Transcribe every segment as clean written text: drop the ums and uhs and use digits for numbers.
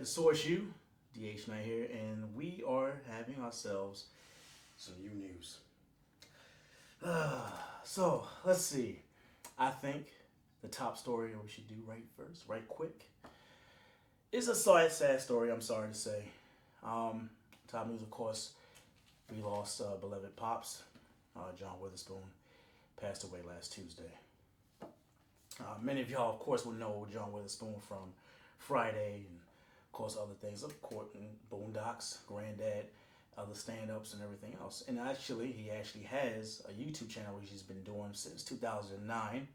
Source U, DH Knight here, and we are having ourselves some new news. So, let's see. I think the top story we should do right first, right quick, is a sad story, I'm sorry to say. Top news, of course, we lost beloved Pops, John Witherspoon, passed away last Tuesday. Many of y'all, of course, will know John Witherspoon from Friday and, of course, other things, of course, Boondocks, Granddad, other stand-ups and everything else. And he actually has a YouTube channel which he's been doing since 2009,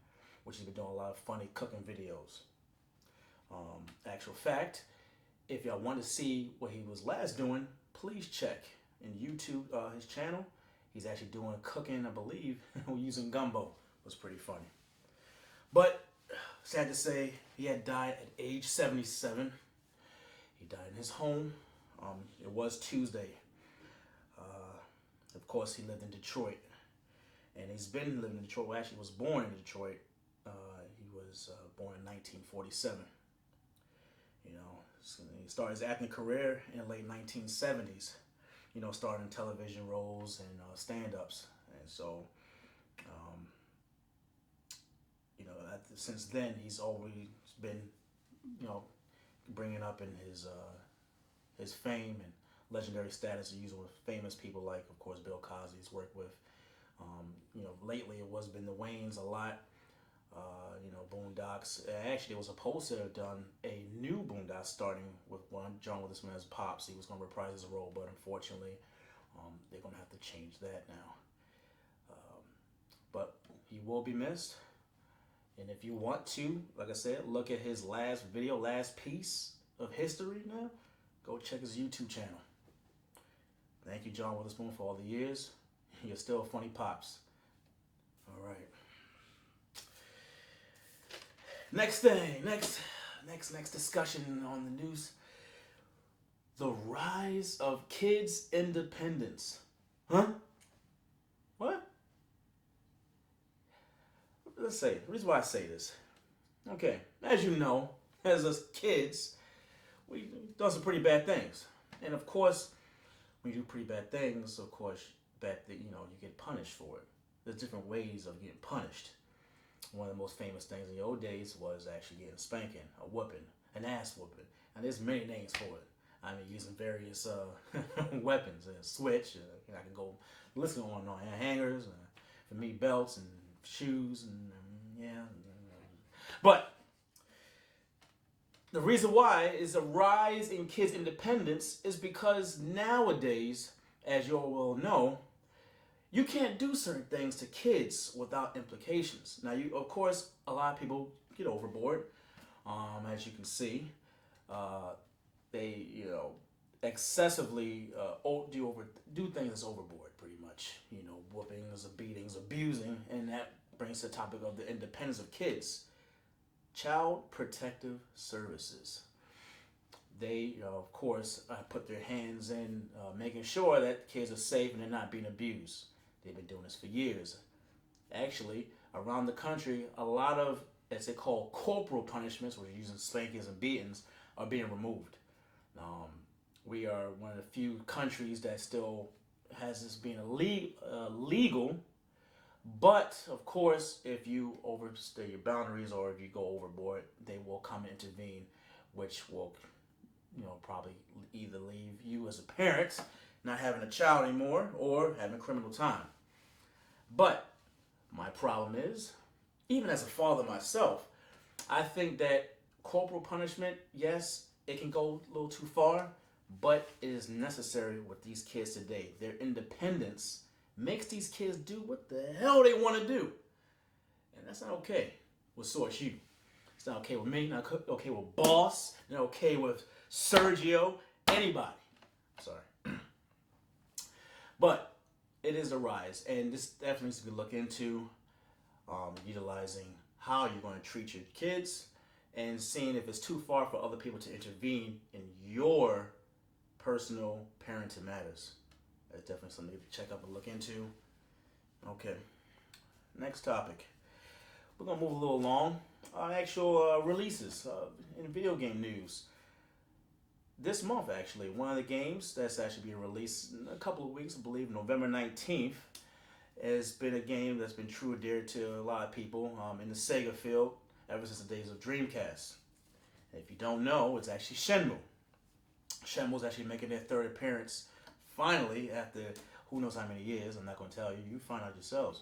which he's been doing a lot of funny cooking videos. Actual fact, if y'all want to see what he was last doing, please check in YouTube his channel. He's actually doing cooking, I believe, using gumbo. It was pretty funny. But sad to say, he had died at age 77. He died in his home. It was Tuesday. Of course, he lived in Detroit. And he's been living in Detroit. Well, actually, was born in Detroit. He was born in 1947. You know, so he started his acting career in the late 1970s. You know, starting television roles and stand-ups. And so, you know, since then, he's always been, you know, bringing up in his fame and legendary status, using with famous people like, of course, Bill Cosby's worked with. You know, lately it was been the Waynes a lot. You know, Boondocks. Actually, it was supposed to have done a new Boondocks starting with John Witherspoon as Pops. He was going to reprise his role, but unfortunately, they're going to have to change that now. But he will be missed. And if you want to, like I said, look at his last video, last piece of history now, go check his YouTube channel. Thank you, John Witherspoon, for all the years. You're still a funny Pops. All right. Next thing, next discussion on the news. The rise of kids' independence. Huh? What? Let's say, the reason why I say this. Okay, as you know, as us kids, we done some pretty bad things. And of course, when you do pretty bad things, of course, you get punished for it. There's different ways of getting punished. One of the most famous things in the old days was actually getting spanking, a whooping, an ass whooping. And there's many names for it. I mean, using various weapons, a switch, I can go listen on and on. Hangers, for me, belts and shoes, and yeah. But the reason why is a rise in kids' independence is because nowadays, as you all will know, you can't do certain things to kids without implications. Now, of course, a lot of people get overboard. As you can see, they, excessively do things that's overboard, pretty much. You know, whoopings, beatings, abusing, and that brings the topic of the independence of kids. Child Protective Services. They, of course, put their hands in making sure that kids are safe and they're not being abused. They've been doing this for years. Actually, around the country, a lot of, as they call, corporal punishments, which are using spankings and beatings, are being removed. We are one of the few countries that still has this being legal. But, of course, if you overstay your boundaries or if you go overboard, they will come and intervene, which will, probably either leave you as a parent not having a child anymore or having criminal time. But my problem is, even as a father myself, I think that corporal punishment, yes, it can go a little too far, but it is necessary with these kids today. Their independence makes these kids do what the hell they want to do. And that's not okay with Source U. It's not okay with me, not okay with Boss, not okay with Sergio, anybody. Sorry. But it is a rise, and this definitely needs to be looked into, utilizing how you're going to treat your kids and seeing if it's too far for other people to intervene in your personal parenting matters. That's definitely something to check up and look into. Okay, next topic. We're going to move a little along. Actual releases in video game news. this month, actually. One of the games that's actually being released in a couple of weeks, I believe November 19th, has been a game that's been true and dear to a lot of people in the Sega field ever since the days of Dreamcast. And if you don't know, it's actually Shenmue. Shenmue's actually making their third appearance finally after who knows how many years. I'm not going to tell you. You find out yourselves.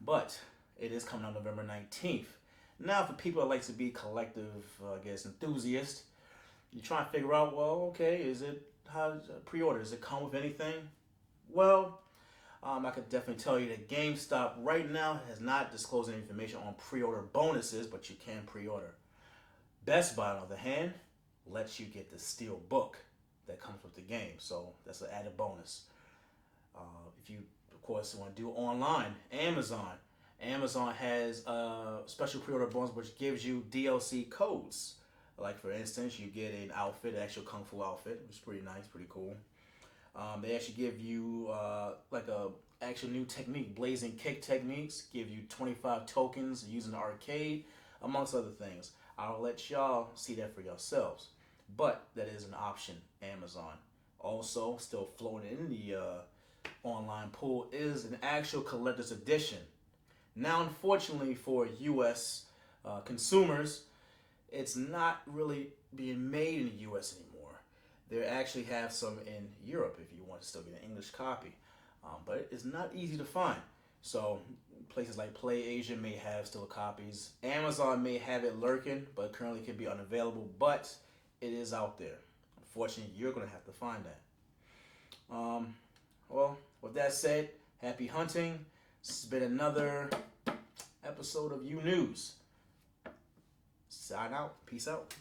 But it is coming out November 19th. Now, for people that like to be collective, enthusiasts, you try and figure out, well, okay, is it how pre-order? Does it come with anything? Well, I could definitely tell you that GameStop right now has not disclosed any information on pre-order bonuses, but you can pre-order. Best Buy, on the other hand, lets you get the steel book that comes with the game, so that's an added bonus. If you, of course, want to do online, Amazon has a special pre-order bonus which gives you DLC codes. Like, for instance, you get an outfit, an actual Kung Fu outfit, which is pretty nice, pretty cool. They actually give you like a actual new technique, blazing kick techniques, give you 25 tokens using the arcade, amongst other things. I'll let y'all see that for yourselves. But that is an option, Amazon. Also, still floating in the online pool is an actual collector's edition. Now, unfortunately for U.S. Consumers, it's not really being made in the U.S. anymore. They actually have some in Europe if you want to still get an English copy. But it's not easy to find. So places like PlayAsia may have still copies. Amazon may have it lurking, but currently could be unavailable. But it is out there. Unfortunately, you're going to have to find that. Well, with that said, happy hunting. This has been another episode of U News. Sign out. Peace out.